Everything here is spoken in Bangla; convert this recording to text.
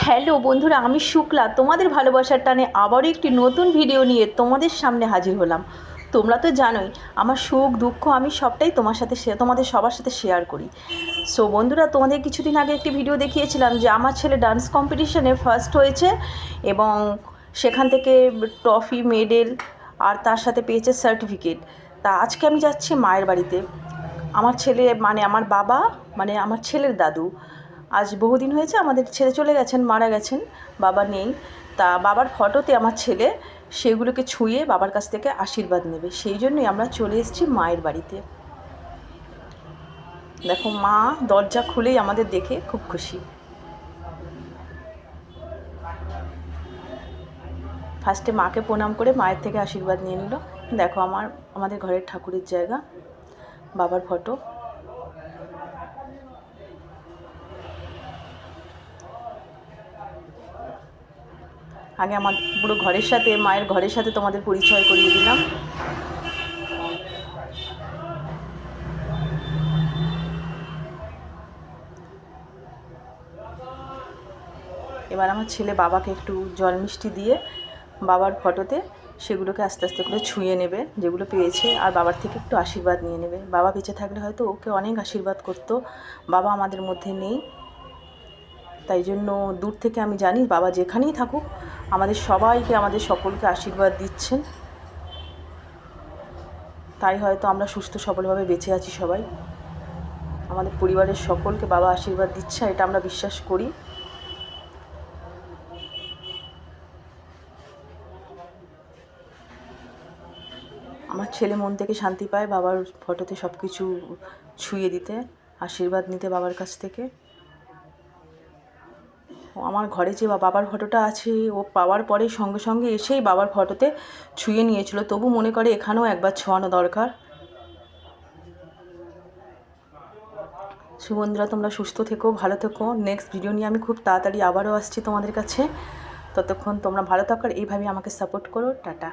হ্যালো বন্ধুরা, আমি শুক্লা তোমাদের ভালোবাসার টানে আবারও একটি নতুন ভিডিও নিয়ে তোমাদের সামনে হাজির হলাম। তোমরা তো জানোই আমার সুখ দুঃখ আমি সবটাই তোমাদের সবার সাথে শেয়ার করি। সো বন্ধুরা, তোমাদের কিছুদিন আগে একটি ভিডিও দেখিয়েছিলাম যে আমার ছেলে ডান্স কম্পিটিশনে ফার্স্ট হয়েছে এবং সেখান থেকে ট্রফি মেডেল আর তার সাথে পেয়েছে সার্টিফিকেট। তা আজকে আমি যাচ্ছি মায়ের বাড়িতে। আমার ছেলে আমার বাবা আমার ছেলের দাদু আজ বহুদিন হয়েছে আমাদের ছেড়ে চলে গেছেন, মারা গেছেন, বাবা নেই। তা বাবার ফটোতে আমার ছেলে সেগুলোকে ছুঁয়ে বাবার কাছ থেকে আশীর্বাদ নেবে, সেই জন্যই আমরা চলে এসেছি মায়ের বাড়িতে। দেখো, মা দরজা খুলেই আমাদের দেখে খুব খুশি। ফার্স্টে মাকে প্রণাম করে মায়ের থেকে আশীর্বাদ নিয়ে নিল। দেখো আমাদের ঘরের ঠাকুরের জায়গা, বাবার ফটো। আগে আমার পুরো ঘরের সাথে, মায়ের ঘরের সাথে তোমাদের পরিচয় করিয়ে দিলাম। এবার আমার ছেলে বাবাকে একটু জল মিষ্টি দিয়ে বাবার ফটোতে সেগুলোকে আস্তে আস্তে করে ছুঁয়ে নেবে, যেগুলো পেয়েছে, আর বাবার থেকে একটু আশীর্বাদ নিয়ে নেবে। বাবা বেঁচে থাকলে হয়তো ওকে অনেক আশীর্বাদ করতো। বাবা আমাদের মধ্যে নেই, তাই জন্য দূর থেকে আমি জানি বাবা যেখানেই থাকুক আমাদের সবাইকে, আমাদের সকলকে আশীর্বাদ দিচ্ছেন। তাই হয়তো আমরা সুস্থ সবলভাবে বেঁচে আছি সবাই। আমাদের পরিবারের সকলকে বাবা আশীর্বাদ দিচ্ছে, এটা আমরা বিশ্বাস করি। আমার ছেলে মন থেকে শান্তি পায় বাবার ফটোতে সব কিছু ছুঁয়ে দিতে, আশীর্বাদ নিতে বাবার কাছ থেকে। আমার ঘরে যে বাবার ফটোটা আছে, ও পাওয়ার পরে সঙ্গে সঙ্গে এসেই বাবার ফটোতে ছুঁয়ে নিয়েছিল, তবু মনে করে এখানেও একবার ছোঁয়ানো দরকার। বন্ধুরা, তোমরা সুস্থ থেকো, ভালো থেকো। নেক্সট ভিডিও নিয়ে আমি খুব তাড়াতাড়ি আবারও আসছি তোমাদের কাছে। ততক্ষণ তোমরা ভালো থাকো আর এইভাবে আমাকে সাপোর্ট করো। টাটা।